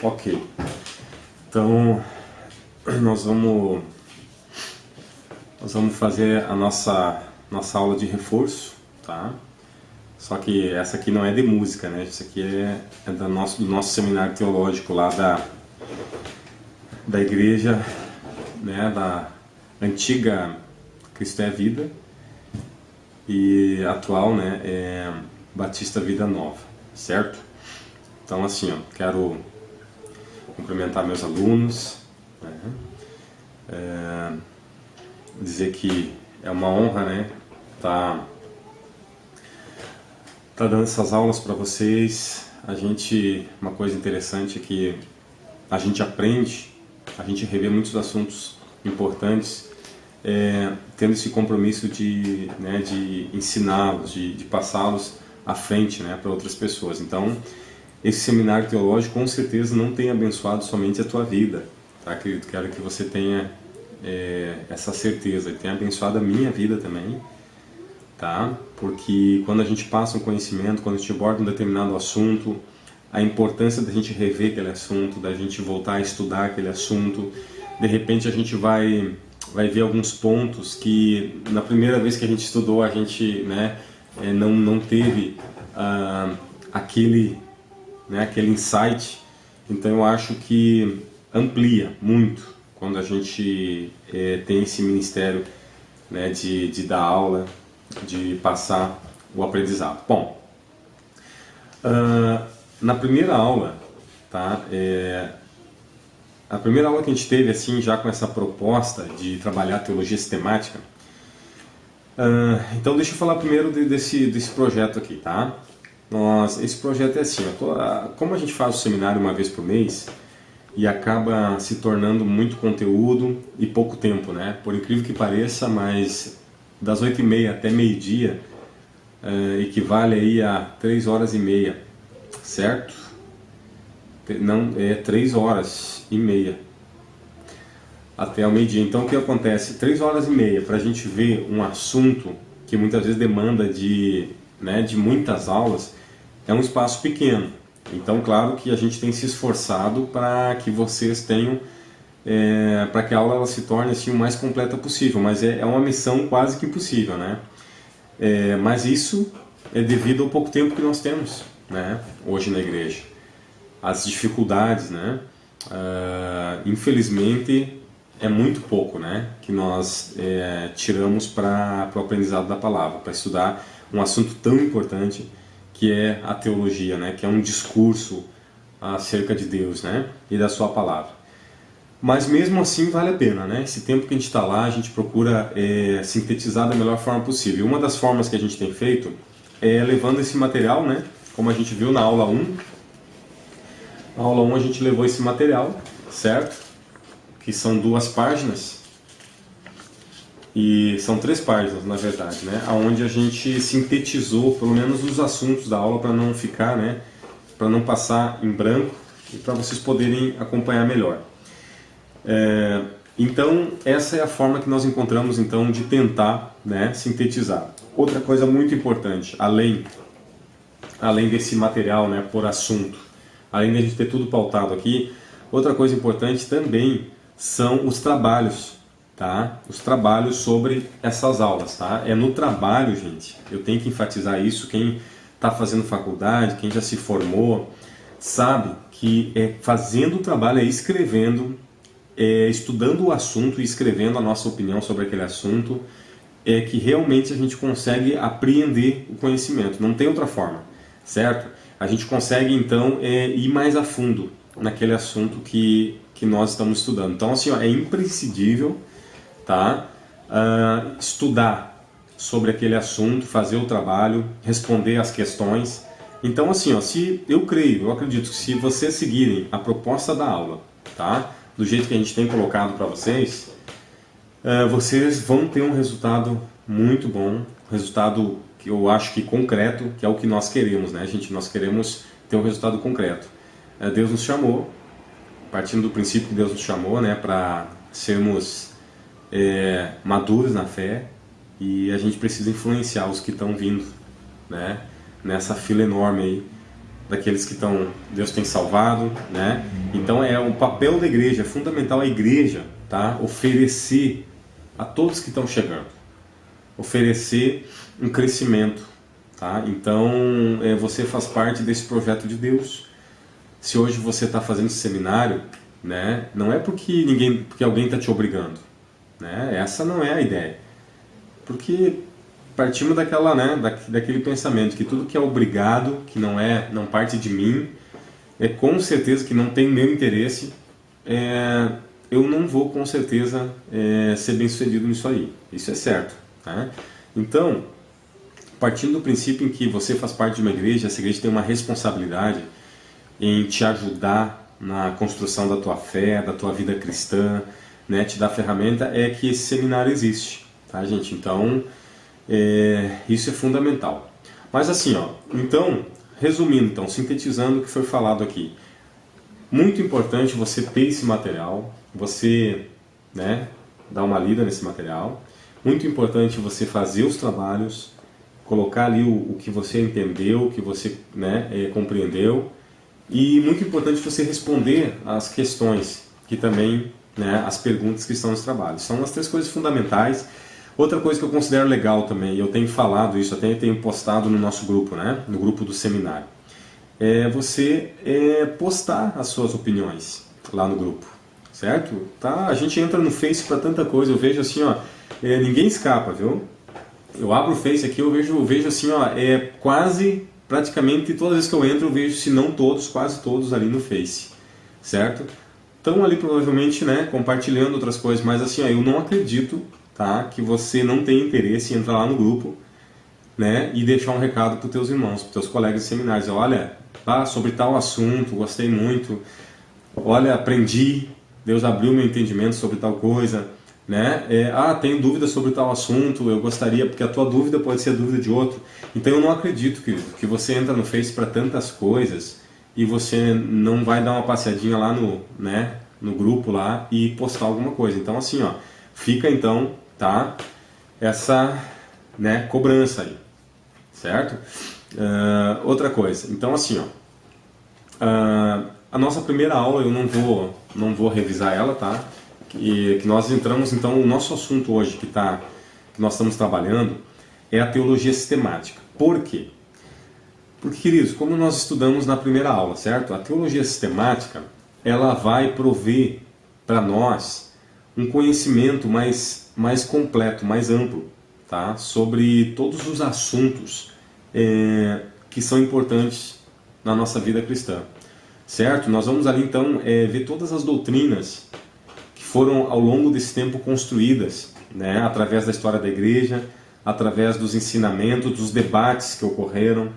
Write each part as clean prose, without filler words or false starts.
Ok, então nós vamos fazer a nossa aula de reforço, tá? Só que essa aqui não é de música, né? Isso aqui é do nosso seminário teológico lá da igreja, né? Da antiga Cristo é Vida e atual, né? É Batista Vida Nova, certo? Então assim, ó, quero cumprimentar meus alunos, né? Dizer que é uma honra, né? Tá dando essas aulas para vocês. Uma coisa interessante é que a gente aprende, a gente revê muitos assuntos importantes, tendo esse compromisso de ensiná-los, de passá-los à frente, né, para outras pessoas. Então, esse seminário teológico com certeza não tem abençoado somente a tua vida, tá, querido? Quero que você tenha essa certeza, e tenha abençoado a minha vida também, tá? Porque quando a gente passa um conhecimento, quando a gente aborda um determinado assunto, a importância da gente rever aquele assunto, da gente voltar a estudar aquele assunto, de repente a gente vai ver alguns pontos que na primeira vez que a gente estudou a gente, né, não teve aquele insight. Então eu acho que amplia muito quando a gente tem esse ministério, né, de dar aula, de passar o aprendizado. Bom, na primeira aula, tá, a primeira aula que a gente teve assim, já com essa proposta de trabalhar a teologia sistemática, então deixa eu falar primeiro desse projeto aqui, tá? Esse projeto é assim, como a gente faz o seminário uma vez por mês e acaba se tornando muito conteúdo e pouco tempo, né? Por incrível que pareça, mas das 8h30 até meio-dia equivale aí a 3 horas e meia, certo? Não, 3 horas e meia até o meio-dia. Então o que acontece? 3 horas e meia para a gente ver um assunto que muitas vezes demanda de muitas aulas, é um espaço pequeno. Então claro que a gente tem se esforçado para que vocês tenham, para que a aula ela se torne assim, o mais completa possível, mas é uma missão quase que impossível, né? Mas isso é devido ao pouco tempo que nós temos, né, hoje na igreja. As dificuldades, né? Infelizmente é muito pouco, né, que nós tiramos para o aprendizado da palavra, para estudar um assunto tão importante que é a teologia, né, que é um discurso acerca de Deus, né, e da sua palavra. Mas mesmo assim vale a pena, né? Esse tempo que a gente está lá, a gente procura sintetizar da melhor forma possível. Uma das formas que a gente tem feito é levando esse material, né? Como a gente viu na aula 1. Na aula 1 a gente levou esse material, certo? Que são 2 páginas. E são 3 páginas, na verdade, né? Onde a gente sintetizou pelo menos os assuntos da aula para não ficar, né? Para não passar em branco e para vocês poderem acompanhar melhor. Então essa é a forma que nós encontramos então de tentar, né, sintetizar. Outra coisa muito importante, além desse material, né, por assunto, além de a gente ter tudo pautado aqui, outra coisa importante também são os trabalhos, tá? Os trabalhos sobre essas aulas, tá? É no trabalho, gente, eu tenho que enfatizar isso. Quem está fazendo faculdade, quem já se formou, sabe que fazendo o trabalho, escrevendo, estudando o assunto e escrevendo a nossa opinião sobre aquele assunto, é que realmente a gente consegue apreender o conhecimento. Não tem outra forma, certo? A gente consegue então ir mais a fundo naquele assunto que nós estamos estudando. Então assim, é imprescindível, tá? Estudar sobre aquele assunto, fazer o trabalho, responder as questões. Então assim, eu acredito que se vocês seguirem a proposta da aula, tá, do jeito que a gente tem colocado para vocês, vocês vão ter um resultado muito bom, resultado que eu acho que concreto, que é o que nós queremos, né, gente? Nós queremos ter um resultado concreto. Deus nos chamou, partindo do princípio que Deus nos chamou, né, para sermos maduros na fé, e a gente precisa influenciar os que estão vindo, né, nessa fila enorme aí daqueles que Deus tem salvado, né? Então é o papel da igreja, é fundamental a igreja, tá? Oferecer a todos que estão chegando, oferecer um crescimento, tá? Então você faz parte desse projeto de Deus. Se hoje você está fazendo esse seminário, né? Não é porque alguém está te obrigando, né? Essa não é a ideia, porque partimos daquele pensamento que tudo que é obrigado, que não parte de mim, com certeza que não tem meu interesse, eu não vou com certeza ser bem sucedido nisso aí. Isso é certo, né? Então, partindo do princípio em que você faz parte de uma igreja, essa igreja tem uma responsabilidade em te ajudar na construção da tua fé, da tua vida cristã, né? Te dar ferramenta, que esse seminário existe, tá, gente? Então, isso é fundamental. Mas assim, então, resumindo, então, sintetizando o que foi falado aqui, muito importante você ter esse material, você, né, dar uma lida nesse material, muito importante você fazer os trabalhos, colocar ali o que você entendeu, o que você, né, compreendeu, e muito importante você responder as questões que também, né, as perguntas que estão nos trabalhos. São as 3 coisas fundamentais. Outra coisa que eu considero legal também, e eu tenho falado isso, até tenho postado no nosso grupo, né, no grupo do seminário, você postar as suas opiniões lá no grupo, certo? Tá? A gente entra no Face para tanta coisa, eu vejo assim, ninguém escapa, viu? Eu abro o Face aqui, eu vejo assim, quase, praticamente todas as vezes que eu entro, eu vejo, se não todos, quase todos ali no Face, certo? Estão ali provavelmente, né, compartilhando outras coisas, mas assim, eu não acredito, tá, que você não tem interesse em entrar lá no grupo, né, e deixar um recado para os teus irmãos, para os teus colegas de seminários. Olha, sobre tal assunto, gostei muito, olha, aprendi, Deus abriu meu entendimento sobre tal coisa, né? Tenho dúvidas sobre tal assunto, eu gostaria, porque a tua dúvida pode ser a dúvida de outro. Então eu não acredito, querido, que você entra no Face para tantas coisas e você não vai dar uma passeadinha lá no grupo lá e postar alguma coisa. Então assim, fica então, tá, essa, né, cobrança aí, certo? Outra coisa, então assim, a nossa primeira aula eu não vou revisar ela, tá? Que nós entramos, então, o nosso assunto hoje que nós estamos trabalhando é a teologia sistemática. Por quê? Porque, queridos, como nós estudamos na primeira aula, certo? A teologia sistemática, ela vai prover para nós um conhecimento mais completo, mais amplo, tá? Sobre todos os assuntos que são importantes na nossa vida cristã, certo? Nós vamos ali, então, ver todas as doutrinas foram ao longo desse tempo construídas, né, através da história da igreja, através dos ensinamentos, dos debates que ocorreram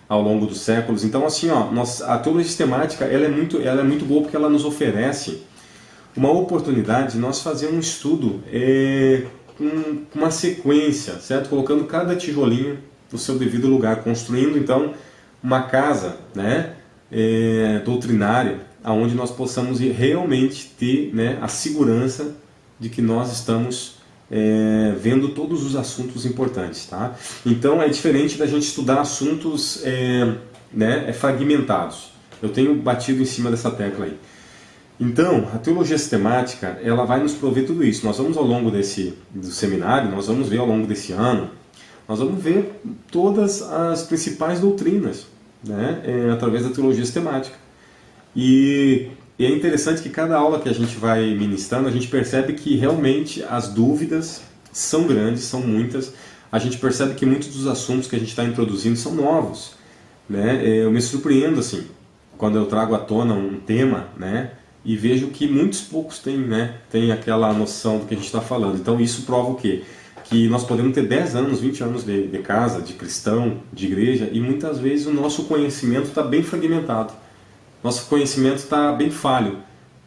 ao longo dos séculos. Então assim, a teologia sistemática ela é muito boa porque ela nos oferece uma oportunidade de nós fazer um estudo com uma sequência, certo? Colocando cada tijolinho no seu devido lugar, construindo então uma casa, né, doutrinária, aonde nós possamos realmente ter, né, a segurança de que nós estamos vendo todos os assuntos importantes, tá? Então é diferente da gente estudar assuntos fragmentados. Eu tenho batido em cima dessa tecla aí. Então, a teologia sistemática, ela vai nos prover tudo isso. Nós vamos ao longo do seminário, nós vamos ver ao longo desse ano, nós vamos ver todas as principais doutrinas, né, através da teologia sistemática. E é interessante que cada aula que a gente vai ministrando, a gente percebe que realmente as dúvidas são grandes, são muitas. A gente percebe que muitos dos assuntos que a gente está introduzindo são novos, né? Eu me surpreendo assim, quando eu trago à tona um tema, né, e vejo que muitos poucos têm aquela noção do que a gente está falando. Então isso prova o quê? Que nós podemos ter 10 anos, 20 anos de casa, de cristão, de igreja, e muitas vezes o nosso conhecimento está bem fragmentado. Nosso conhecimento está bem falho,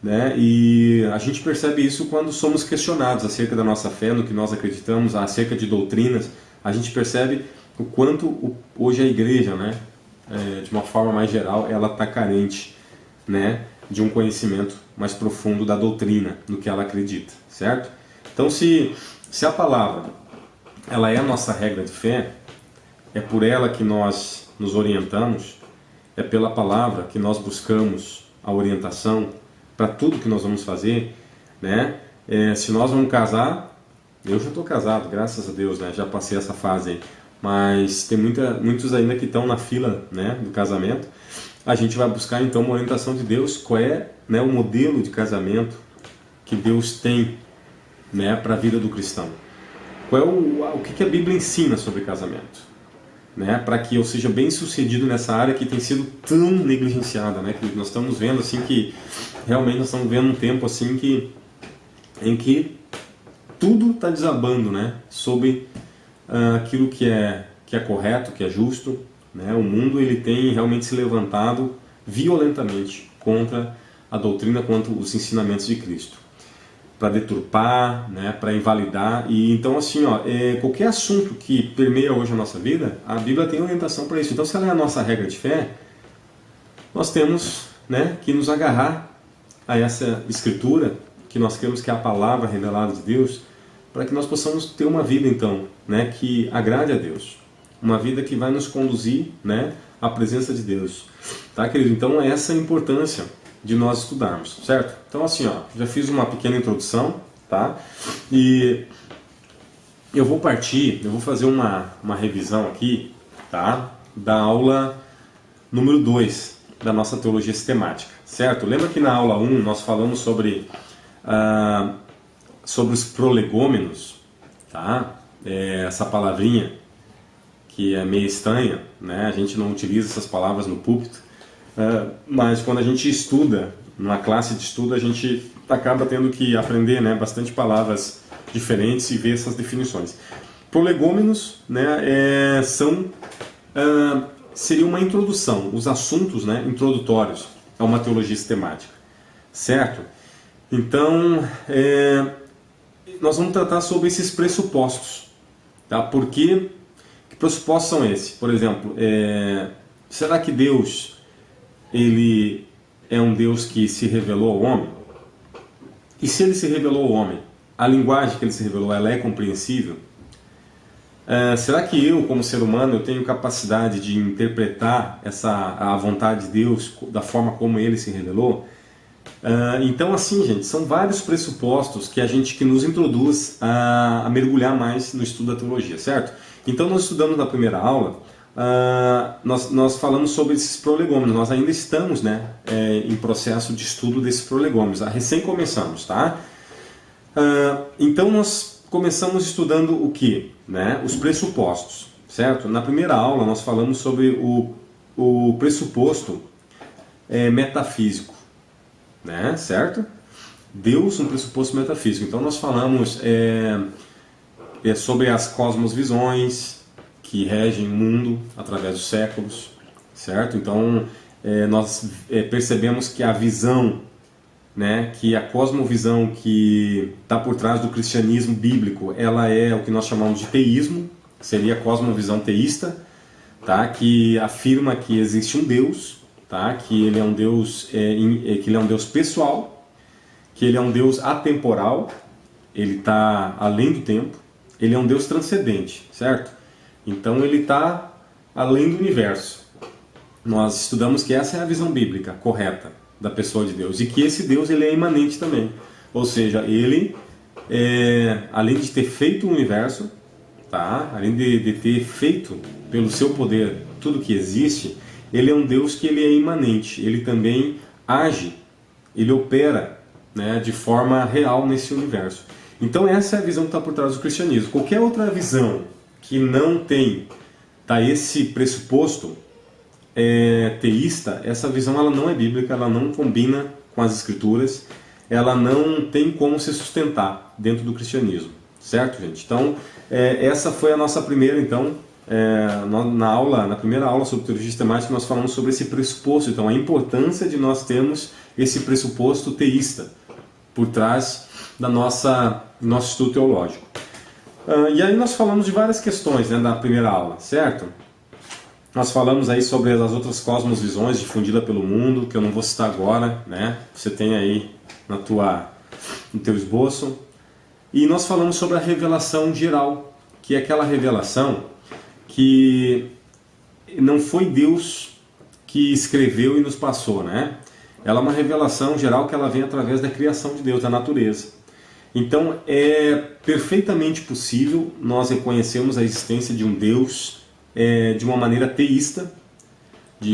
né? E a gente percebe isso quando somos questionados acerca da nossa fé, no que nós acreditamos, acerca de doutrinas. A gente percebe o quanto hoje a igreja, né, de uma forma mais geral, ela está carente, né, de um conhecimento mais profundo da doutrina, no que ela acredita, certo? Então, se a palavra ela é a nossa regra de fé, é por ela que nós nos orientamos, é pela palavra que nós buscamos a orientação para tudo que nós vamos fazer, né? Se nós vamos casar, eu já estou casado, graças a Deus, né? Já passei essa fase aí. Mas tem muitos ainda que estão na fila, né, do casamento. A gente vai buscar então uma orientação de Deus, qual é, né, o modelo de casamento que Deus tem, né, para a vida do cristão. Qual é o que a Bíblia ensina sobre casamento, né, para que eu seja bem sucedido nessa área que tem sido tão negligenciada, né, que nós estamos vendo assim que realmente nós estamos vendo um tempo assim em que tudo está desabando, né, sobre aquilo que é correto, que é justo, né? O mundo ele tem realmente se levantado violentamente contra a doutrina, contra os ensinamentos de Cristo, para deturpar, né? Para invalidar. E então assim, qualquer assunto que permeia hoje a nossa vida, a Bíblia tem orientação para isso. Então, se ela é a nossa regra de fé, nós temos, né, que nos agarrar a essa Escritura, que nós cremos que é a palavra revelada de Deus, para que nós possamos ter uma vida, então, né, que agrade a Deus. Uma vida que vai nos conduzir, né, à presença de Deus. Tá, querido? Então, essa é a importância de nós estudarmos, certo? Então, assim, já fiz uma pequena introdução, tá? E eu vou fazer uma revisão aqui, tá? Da aula número 2 da nossa teologia sistemática, certo? Lembra que na aula 1 nós falamos sobre os prolegômenos, tá? Essa palavrinha que é meio estranha, né? A gente não utiliza essas palavras no púlpito, mas quando a gente estuda, numa classe de estudo, a gente acaba tendo que aprender, né, bastante palavras diferentes e ver essas definições. Prolegômenos, né, seria uma introdução, os assuntos, né, introdutórios a uma teologia sistemática, certo? Então, nós vamos tratar sobre esses pressupostos, tá? Que pressupostos são esses? Por exemplo, será que Deus ele é um Deus que se revelou ao homem? E se ele se revelou ao homem, a linguagem que ele se revelou, ela é compreensível? Será que eu, como ser humano, eu tenho capacidade de interpretar a vontade de Deus da forma como ele se revelou? Então, assim, gente, são vários pressupostos que nos introduz a mergulhar mais no estudo da teologia, certo? Então, nós estudamos na primeira aula, nós falamos sobre esses prolegômenos. Nós ainda estamos, né, em processo de estudo desses prolegômenos. Recém começamos, tá? Então, nós começamos estudando o que? Né? Os pressupostos, certo? Na primeira aula, nós falamos sobre o pressuposto metafísico. Né? Certo? Deus, um pressuposto metafísico. Então nós falamos sobre as cosmosvisões que regem o mundo através dos séculos, certo? Então nós percebemos que a visão, né, que a cosmovisão que está por trás do cristianismo bíblico, ela é o que nós chamamos de teísmo, seria a cosmovisão teísta, tá? Que afirma que existe um Deus, tá? Que ele é um Deus, que ele é um Deus pessoal, que ele é um Deus atemporal, ele está além do tempo, ele é um Deus transcendente, certo? Então ele está além do universo. Nós estudamos que essa é a visão bíblica correta da pessoa de Deus, e que esse Deus ele é imanente também, ou seja, ele, além de ter feito o universo, tá? Além de ter feito pelo seu poder tudo que existe, ele é um Deus que ele é imanente, ele também age, ele opera, né, de forma real nesse universo. Então essa é a visão que está por trás do cristianismo. Qualquer outra visão que não tem esse pressuposto teísta, essa visão ela não é bíblica, ela não combina com as escrituras, ela não tem como se sustentar dentro do cristianismo, certo, gente? Então essa foi a nossa primeira, então, na primeira aula sobre teologia sistemática, nós falamos sobre esse pressuposto, então a importância de nós termos esse pressuposto teísta por trás do nosso estudo teológico. E aí nós falamos de várias questões, né, na primeira aula, certo? Nós falamos aí sobre as outras cosmosvisões difundidas pelo mundo, que eu não vou citar agora, né? Você tem aí no teu esboço. E nós falamos sobre a revelação geral, que é aquela revelação que não foi Deus que escreveu e nos passou, né? Ela é uma revelação geral que ela vem através da criação de Deus, da natureza. Então é perfeitamente possível nós reconhecermos a existência de um Deus de uma maneira teísta,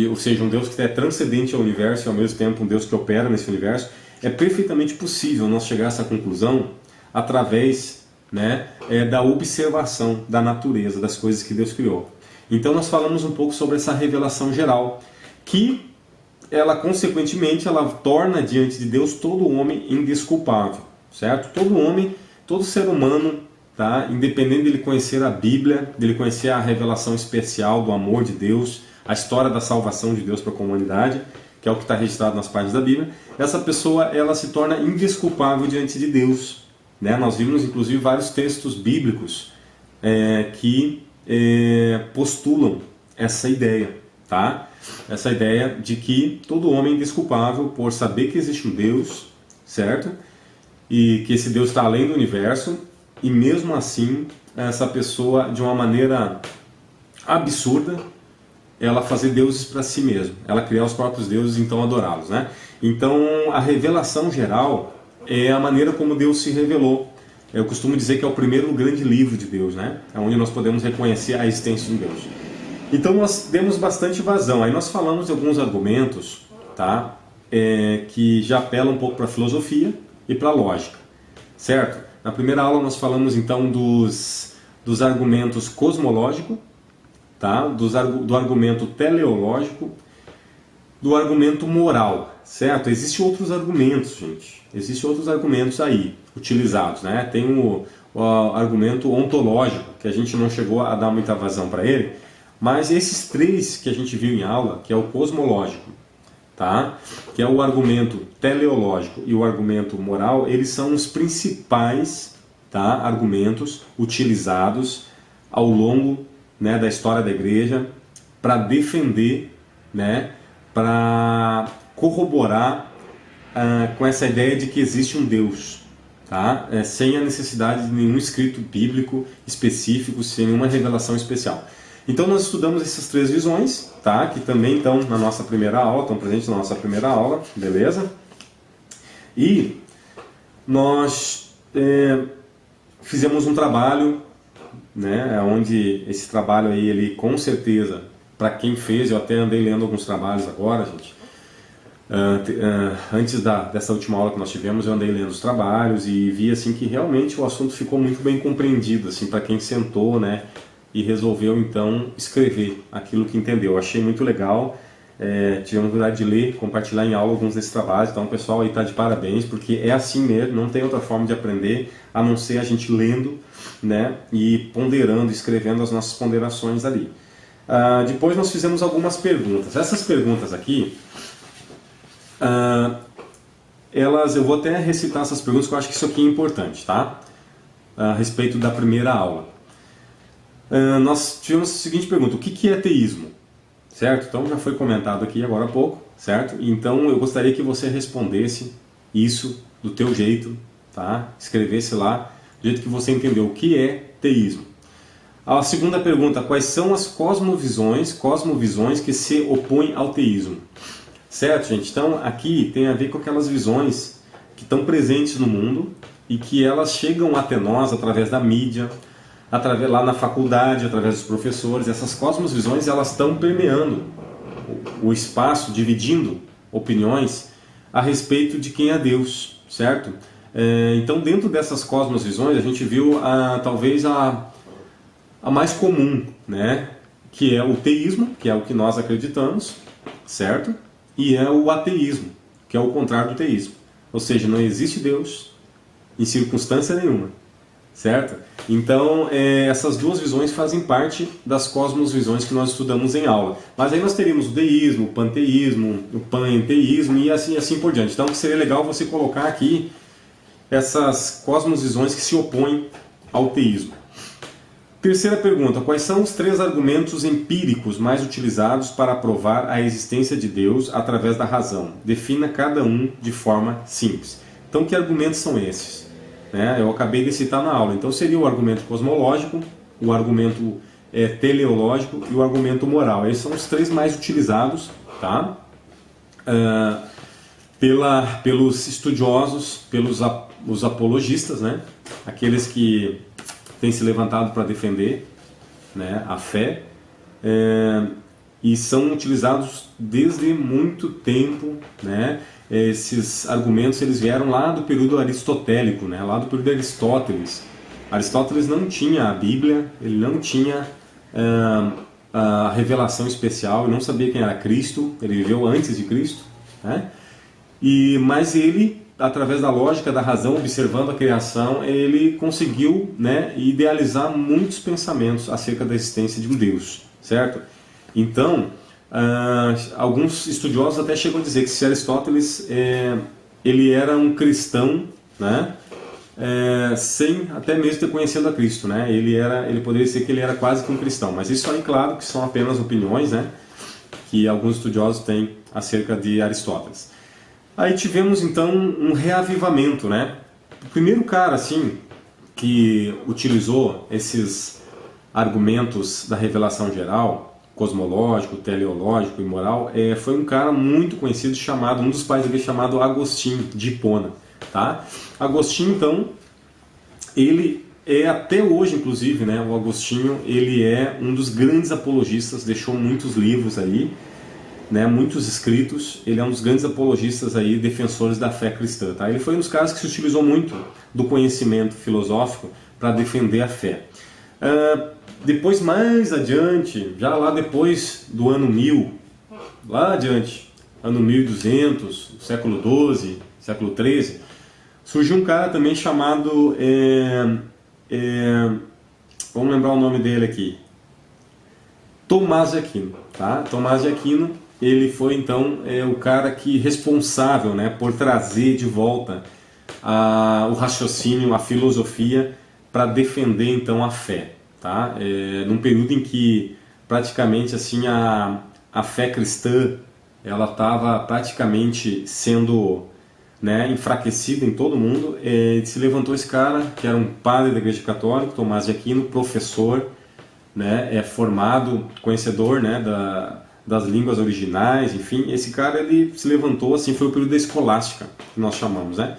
ou seja, um Deus que é transcendente ao universo e ao mesmo tempo um Deus que opera nesse universo. É perfeitamente possível nós chegar a essa conclusão através, né, da observação da natureza, das coisas que Deus criou. Então nós falamos um pouco sobre essa revelação geral, que ela consequentemente ela torna diante de Deus todo homem indesculpável, certo? Todo homem, todo ser humano, tá? Independente dele conhecer a Bíblia, dele conhecer a revelação especial do amor de Deus, a história da salvação de Deus para a humanidade, que é o que está registrado nas páginas da Bíblia, essa pessoa ela se torna indesculpável diante de Deus, né? Nós vimos inclusive vários textos bíblicos que postulam essa ideia, tá? Essa ideia de que todo homem é indesculpável por saber que existe um Deus, certo? E que esse Deus está além do universo, e mesmo assim, essa pessoa, de uma maneira absurda, ela fazer deuses para si mesma, ela criar os próprios deuses e então adorá-los, né? Então, a revelação geral é a maneira como Deus se revelou. Eu costumo dizer que é o primeiro grande livro de Deus, né? É onde nós podemos reconhecer a existência de um Deus. Então nós demos bastante vazão. Aí nós falamos de alguns argumentos, tá? Que já apelam um pouco para a filosofia e para a lógica, certo? Na primeira aula nós falamos então dos argumentos cosmológico, tá? Do argumento teleológico, do argumento moral, certo? Existem outros argumentos, gente. Existem outros argumentos aí utilizados, né? Tem o argumento ontológico, que a gente não chegou a dar muita vazão para ele, mas esses três que a gente viu em aula, que é o cosmológico, tá? Que é o argumento teleológico e o argumento moral, eles são os principais, tá, argumentos utilizados ao longo, né, da história da igreja para defender, né, para corroborar com essa ideia de que existe um Deus, tá? Sem a necessidade de nenhum escrito bíblico específico, sem nenhuma revelação especial. Então nós estudamos essas três visões, tá? Que também estão na nossa primeira aula, estão presentes na nossa primeira aula, beleza? E nós fizemos um trabalho, né? Onde esse trabalho aí, ele com certeza, para quem fez, eu até andei lendo alguns trabalhos agora, gente. Antes dessa última aula que nós tivemos, eu andei lendo os trabalhos e vi assim que realmente o assunto ficou muito bem compreendido, assim, para quem sentou, né? E resolveu então escrever aquilo que entendeu. Eu achei muito legal, tivemos a oportunidade de ler, compartilhar em aula alguns desses trabalhos, então o pessoal aí está de parabéns, porque é assim mesmo, não tem outra forma de aprender a não ser a gente lendo, né, e ponderando, escrevendo as nossas ponderações ali. Depois nós fizemos algumas perguntas. Essas perguntas aqui, eu vou até recitar essas perguntas, porque eu acho que isso aqui é importante, tá? A respeito da primeira aula. Nós tivemos a seguinte pergunta: o que é teísmo? Certo? Então já foi comentado aqui agora há pouco, certo? Então eu gostaria que você respondesse isso do teu jeito, tá? Escrevesse lá do jeito que você entendeu o que é teísmo. A segunda pergunta: quais são as cosmovisões que se opõem ao teísmo? Certo, gente? Então aqui tem a ver com aquelas visões que estão presentes no mundo e que elas chegam até nós através da mídia, através lá na faculdade, através dos professores. Essas cosmovisões, elas estão permeando o espaço, dividindo opiniões a respeito de quem é Deus, certo? Então, dentro dessas cosmovisões, a gente viu talvez a mais comum, né? Que é o teísmo, que é o que nós acreditamos, certo? E é o ateísmo, que é o contrário do teísmo. Ou seja, não existe Deus em circunstância nenhuma, certo? Então, essas duas visões fazem parte das cosmovisões que nós estudamos em aula. Mas aí nós teríamos o deísmo, o panteísmo, o panenteísmo e assim por diante. Então, seria legal você colocar aqui essas cosmovisões que se opõem ao teísmo. Terceira pergunta: quais são os três argumentos empíricos mais utilizados para provar a existência de Deus através da razão? Defina cada um de forma simples. Então, que argumentos são esses? Eu acabei de citar na aula. Então seria o argumento cosmológico, o argumento teleológico e o argumento moral. Esses são os três mais utilizados, tá? Pelos estudiosos, os apologistas, né? Aqueles que têm se levantado para defender, né, a fé, e são utilizados desde muito tempo, né? Esses argumentos eles vieram lá do período aristotélico, né? Lá do período de Aristóteles. Aristóteles não tinha a Bíblia, ele não tinha a revelação especial, ele não sabia quem era Cristo, ele viveu antes de Cristo, né? Mas ele, através da lógica da razão, observando a criação, ele conseguiu, né, idealizar muitos pensamentos acerca da existência de um Deus, certo? Então, alguns estudiosos até chegam a dizer que se Aristóteles ele era um cristão, né, sem até mesmo ter conhecido a Cristo, né? Ele poderia ser que ele era quase que um cristão, mas isso aí, claro, que são apenas opiniões, né, que alguns estudiosos têm acerca de Aristóteles. Aí tivemos então um reavivamento, né? O primeiro cara assim que utilizou esses argumentos da revelação geral, cosmológico, teleológico e moral, foi um cara muito conhecido chamado, um dos pais da igreja, chamado Agostinho de Hipona, tá? Agostinho, então, ele é até hoje, inclusive, né? O Agostinho, ele é um dos grandes apologistas, deixou muitos livros aí, né, muitos escritos. Ele é um dos grandes apologistas aí, defensores da fé cristã, tá? Ele foi um dos caras que se utilizou muito do conhecimento filosófico para defender a fé. Depois, mais adiante, já lá depois do ano 1000, lá adiante, ano 1200, século XII, século XIII, surgiu um cara também chamado, vamos lembrar o nome dele aqui, Tomás de Aquino, tá? Tomás de Aquino, ele foi então o cara que responsável, né, por trazer de volta o raciocínio, a filosofia, para defender então a fé, tá? Num período em que praticamente assim a fé cristã ela estava praticamente sendo, né, enfraquecida em todo mundo, se levantou esse cara que era um padre da Igreja Católica, Tomás de Aquino, professor, né, formado, conhecedor, né, das línguas originais, enfim. Esse cara ele se levantou, assim, foi o período da escolástica, que nós chamamos, né,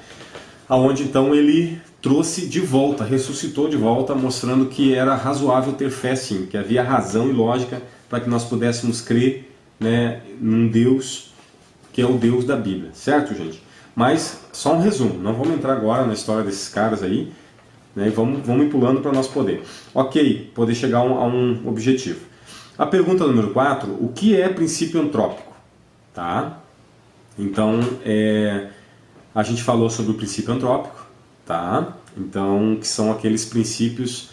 aonde então ele trouxe de volta, ressuscitou de volta, mostrando que era razoável ter fé, sim, que havia razão e lógica para que nós pudéssemos crer, né, num Deus que é o Deus da Bíblia, certo, gente? Mas só um resumo, não vamos entrar agora na história desses caras aí, né, vamos pulando para nós poder chegar a um objetivo. A pergunta número 4, o que é princípio antrópico? Tá? Então, a gente falou sobre o princípio antrópico, tá? Então, que são aqueles princípios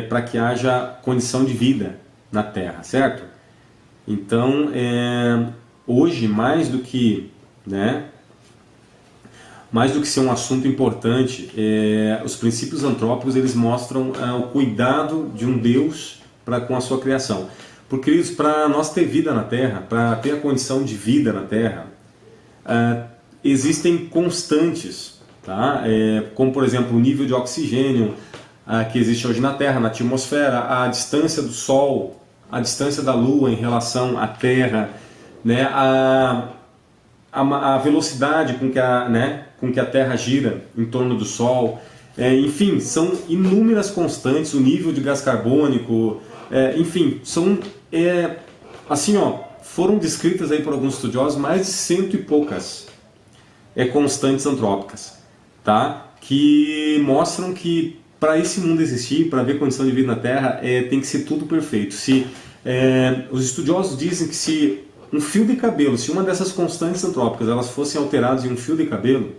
para que haja condição de vida na Terra, certo? Então, hoje, mais do que ser um assunto importante, os princípios antrópicos eles mostram o cuidado de um Deus com a sua criação. Porque para nós ter vida na Terra, para ter a condição de vida na Terra, existem constantes, tá? Como por exemplo o nível de oxigênio que existe hoje na Terra, na atmosfera, a distância do Sol, a distância da Lua em relação à Terra, né? A velocidade com que a Terra gira em torno do Sol, enfim, são inúmeras constantes, o nível de gás carbônico, enfim, são assim, foram descritas aí por alguns estudiosos mais de 100 e poucas constantes antrópicas, tá? Que mostram que para esse mundo existir, para haver condição de vida na Terra, tem que ser tudo perfeito. Os estudiosos dizem que se um fio de cabelo, se uma dessas constantes antrópicas elas fossem alteradas em um fio de cabelo,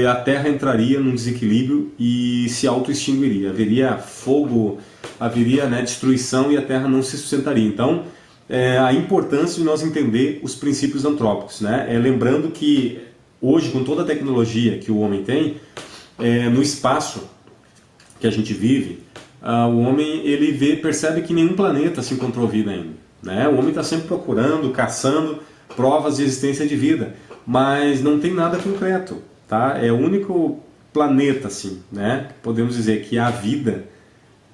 a Terra entraria num desequilíbrio e se auto-extinguiria. Haveria fogo, haveria destruição e a Terra não se sustentaria. Então, a importância de nós entender os princípios antrópicos, né? Lembrando que hoje, com toda a tecnologia que o homem tem, no espaço que a gente vive, o homem ele percebe que nenhum planeta se encontrou vida ainda, né? O homem está sempre procurando, caçando provas de existência de vida, mas não tem nada concreto, tá? É o único planeta, assim, né? Podemos dizer que há vida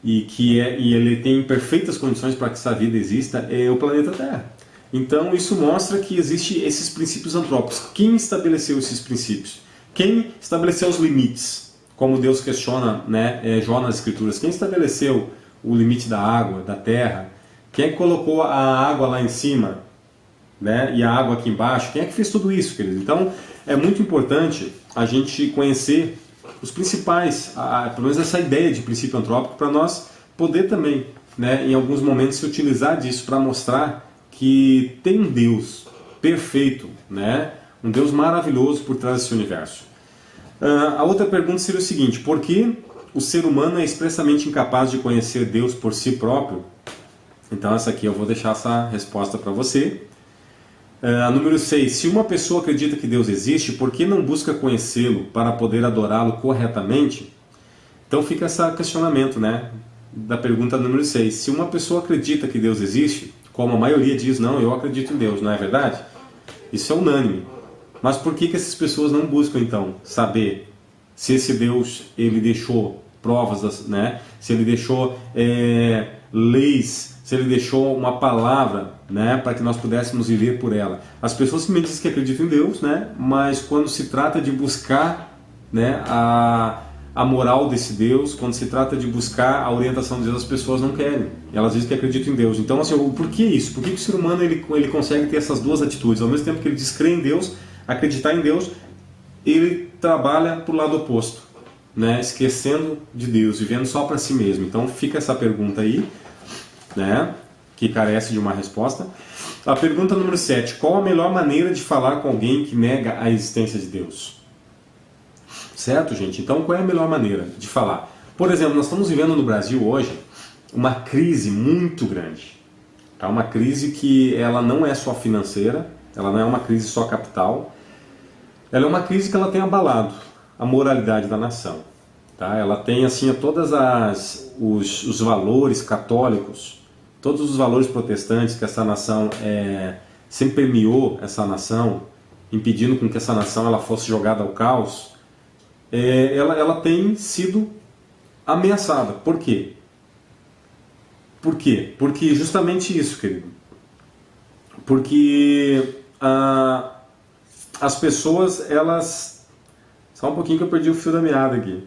e ele tem perfeitas condições para que essa vida exista, é o planeta Terra. Então isso mostra que existem esses princípios antrópicos. Quem estabeleceu esses princípios? Quem estabeleceu os limites? Como Deus questiona, né, Jó nas Escrituras. Quem estabeleceu o limite da água, da terra? Quem é que colocou a água lá em cima, né, e a água aqui embaixo? Quem é que fez tudo isso, querido? Então é muito importante a gente conhecer os principais, pelo menos essa ideia de princípio antrópico, para nós poder também, né, em alguns momentos se utilizar disso para mostrar que tem um Deus perfeito, né, um Deus maravilhoso por trás desse universo. A outra pergunta seria o seguinte: por que o ser humano é expressamente incapaz de conhecer Deus por si próprio? Então essa aqui eu vou deixar essa resposta para você. Número 6. Se uma pessoa acredita que Deus existe, por que não busca conhecê-lo para poder adorá-lo corretamente? Então fica esse questionamento, né, da pergunta número 6. Se uma pessoa acredita que Deus existe, como a maioria diz, não, eu acredito em Deus, não é verdade? Isso é unânime. Mas por que essas pessoas não buscam então saber se esse Deus ele deixou provas, né, se ele deixou leis, se ele deixou uma palavra, né, para que nós pudéssemos viver por ela? As pessoas simplesmente dizem que acreditam em Deus, né, mas quando se trata de buscar, né, a moral desse Deus, quando se trata de buscar a orientação de Deus, as pessoas não querem. Elas dizem que acreditam em Deus. Então, assim, por que isso? Por que o ser humano ele consegue ter essas duas atitudes? Ao mesmo tempo que ele diz crer em Deus, acreditar em Deus, ele trabalha para o lado oposto, né, esquecendo de Deus, vivendo só para si mesmo. Então fica essa pergunta aí, né, que carece de uma resposta. A pergunta número 7. Qual a melhor maneira de falar com alguém que nega a existência de Deus? Certo, gente? Então qual é a melhor maneira de falar? Por exemplo, nós estamos vivendo no Brasil hoje uma crise muito grande. Tá? Uma crise que ela não é só financeira, ela não é uma crise só capital, ela é uma crise que ela tem abalado a moralidade da nação. Tá? Ela tem assim todas os valores católicos, todos os valores protestantes que essa nação sempre permeou essa nação, impedindo com que essa nação ela fosse jogada ao caos. Ela tem sido ameaçada. Por quê? Por quê? Porque justamente isso, querido. Porque as pessoas, elas... Só um pouquinho que eu perdi o fio da meada aqui.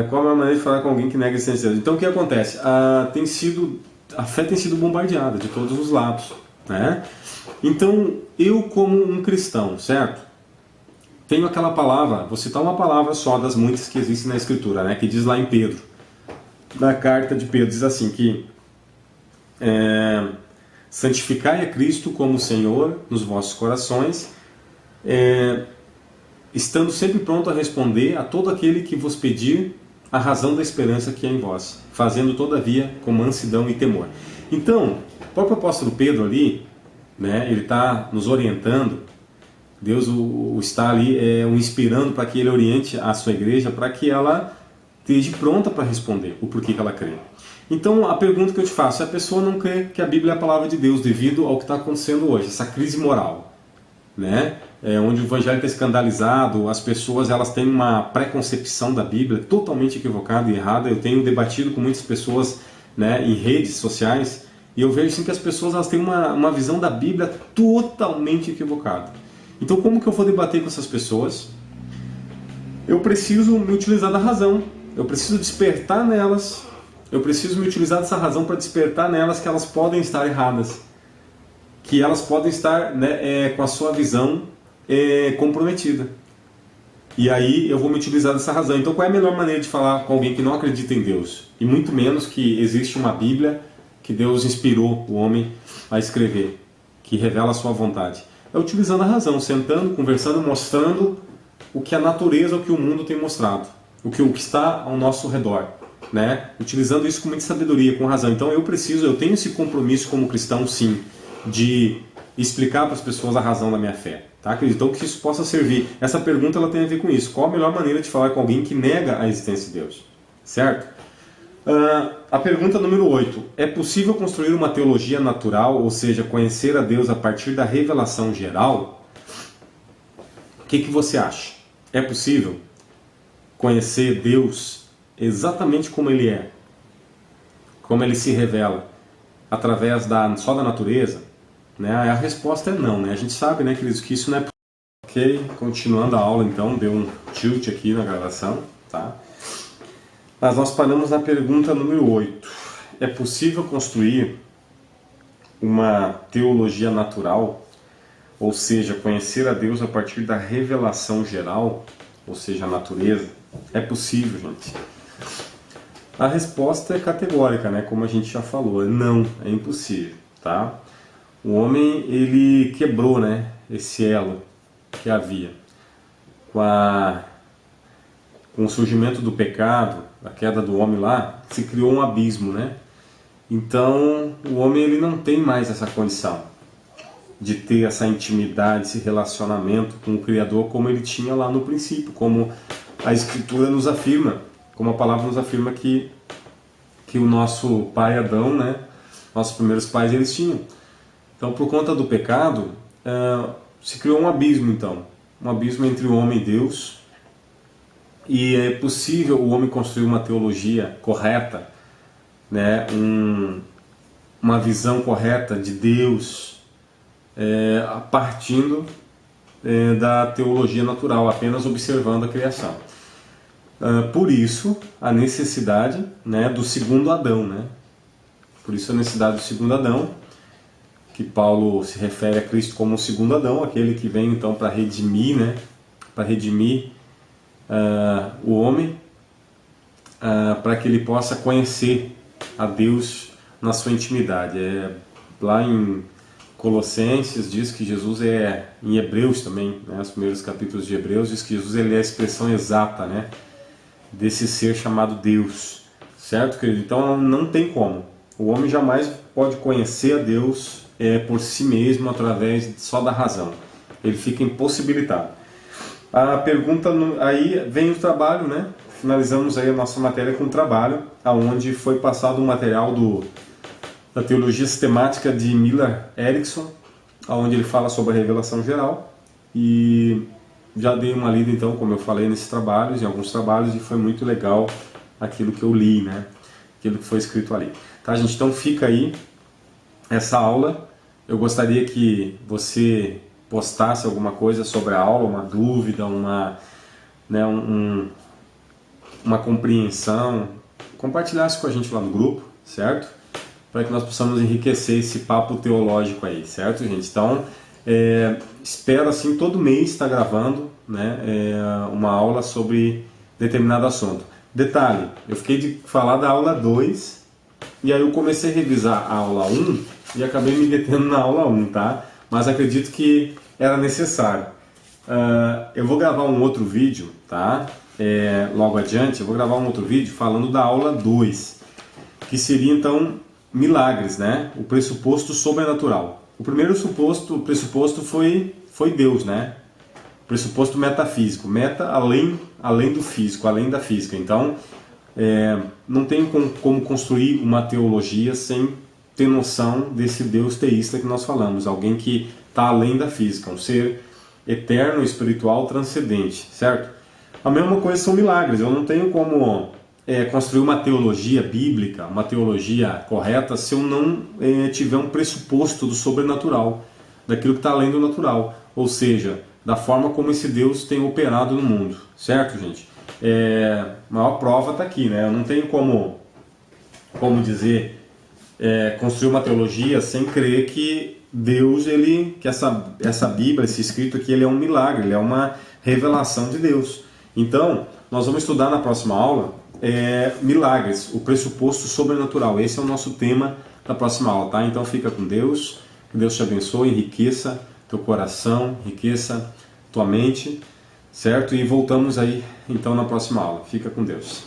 Qual é a maneira de falar com alguém que nega a existência de Deus? Então o que acontece? A fé tem sido bombardeada de todos os lados, né? Então eu, como um cristão, certo? Tenho aquela palavra, vou citar uma palavra só das muitas que existem na Escritura, né? Que diz lá em Pedro, na carta de Pedro, diz assim que santificai a Cristo como Senhor nos vossos corações, estando sempre pronto a responder a todo aquele que vos pedir a razão da esperança que é em vós, fazendo todavia com mansidão e temor. Então, o próprio apóstolo Pedro ali, né, ele está nos orientando, Deus o está ali o inspirando para que ele oriente a sua igreja, para que ela esteja pronta para responder o porquê que ela crê. Então a pergunta que eu te faço: a pessoa não crê que a Bíblia é a palavra de Deus devido ao que está acontecendo hoje, essa crise moral, né? Onde o evangelho está escandalizado, as pessoas elas têm uma preconcepção da Bíblia totalmente equivocada e errada. Eu tenho debatido com muitas pessoas, né, em redes sociais, e eu vejo assim, que as pessoas elas têm uma visão da Bíblia totalmente equivocada. Então como que eu vou debater com essas pessoas? Eu preciso me utilizar da razão, eu preciso despertar nelas, eu preciso me utilizar dessa razão para despertar nelas que elas podem estar erradas, que elas podem estar, né, com a sua visão comprometida. E aí eu vou me utilizar dessa razão. Então qual é a melhor maneira de falar com alguém que não acredita em Deus? E muito menos que existe uma Bíblia que Deus inspirou o homem a escrever, que revela a sua vontade. É utilizando a razão, sentando, conversando, mostrando o que a natureza, o que o mundo tem mostrado, o que está ao nosso redor, né? Utilizando isso com muita sabedoria, com razão. Então eu tenho esse compromisso como cristão, sim, de explicar para as pessoas a razão da minha fé, tá? Então que isso possa servir. Essa pergunta ela tem a ver com isso. Qual a melhor maneira de falar com alguém que nega a existência de Deus? Certo? A pergunta número 8. É possível construir uma teologia natural, ou seja, conhecer a Deus a partir da revelação geral? O que você acha? É possível conhecer Deus exatamente como Ele é, como Ele se revela, através só da natureza? Né? A resposta é não, né? A gente sabe, né, queridos, que isso não é possível. Ok, continuando a aula então, deu um tilt aqui na gravação, tá? Mas nós paramos na pergunta número 8. É possível construir uma teologia natural, ou seja, conhecer a Deus a partir da revelação geral, ou seja, a natureza? É possível, gente? A resposta é categórica, né? Como a gente já falou, não, é impossível, tá? O homem, ele quebrou, né, esse elo que havia. Com o surgimento do pecado, a queda do homem lá, se criou um abismo, né? Então, o homem ele não tem mais essa condição de ter essa intimidade, esse relacionamento com o Criador como ele tinha lá no princípio, como a Escritura nos afirma, como a palavra nos afirma que o nosso pai Adão, né, nossos primeiros pais, eles tinham. Então, por conta do pecado, se criou um abismo, então. Um abismo entre o homem e Deus. E é possível o homem construir uma teologia correta, né, uma visão correta de Deus, partindo da teologia natural, apenas observando a criação. Por isso, a necessidade, né, do segundo Adão. Né? Por isso a necessidade do segundo Adão, que Paulo se refere a Cristo como o segundo Adão, aquele que vem então para redimir, né, para redimir o homem, para que ele possa conhecer a Deus na sua intimidade. Lá em Colossenses diz que Jesus em Hebreus também, né, os primeiros capítulos de Hebreus, diz que Jesus ele é a expressão exata, né, desse ser chamado Deus, certo, querido? Então não tem como. O homem jamais pode conhecer a Deus por si mesmo através só da razão. Ele fica impossibilitado. A pergunta, aí vem o trabalho, né? Finalizamos aí a nossa matéria com o trabalho, aonde foi passado um material da teologia sistemática de Miller Erickson, onde ele fala sobre a revelação geral, e já dei uma lida então, como eu falei, nesses trabalhos, em alguns trabalhos, e foi muito legal aquilo que eu li, né? Aquilo que foi escrito ali. Tá, gente? Então fica aí essa aula. Eu gostaria que você postasse alguma coisa sobre a aula, uma dúvida, uma compreensão, compartilhasse com a gente lá no grupo, certo? Para que nós possamos enriquecer esse papo teológico aí, certo, gente? Então, espero assim, todo mês estar gravando, né, uma aula sobre determinado assunto. Detalhe, eu fiquei de falar da aula 2, e aí eu comecei a revisar a aula 1 e acabei me detendo na aula 1, tá? Mas acredito que era necessário. Eu vou gravar um outro vídeo, tá? Logo adiante, eu vou gravar um outro vídeo falando da aula 2, que seria então milagres, né? O pressuposto sobrenatural. O primeiro pressuposto foi Deus, né? Pressuposto metafísico, além do físico, além da física. Então, não tem como construir uma teologia sem ter noção desse Deus teísta que nós falamos, alguém que está além da física, um ser eterno, espiritual, transcendente, certo? A mesma coisa são milagres. Eu não tenho como construir uma teologia bíblica, uma teologia correta, se eu não tiver um pressuposto do sobrenatural, daquilo que está além do natural, ou seja, da forma como esse Deus tem operado no mundo, certo, gente? A maior prova está aqui, né? Eu não tenho como dizer, construir uma teologia sem crer que Deus, que essa Bíblia, esse escrito aqui, ele é um milagre, ele é uma revelação de Deus. Então, nós vamos estudar na próxima aula milagres, o pressuposto sobrenatural. Esse é o nosso tema da próxima aula, tá? Então fica com Deus, que Deus te abençoe, enriqueça teu coração, enriqueça tua mente, certo? E voltamos aí então na próxima aula. Fica com Deus.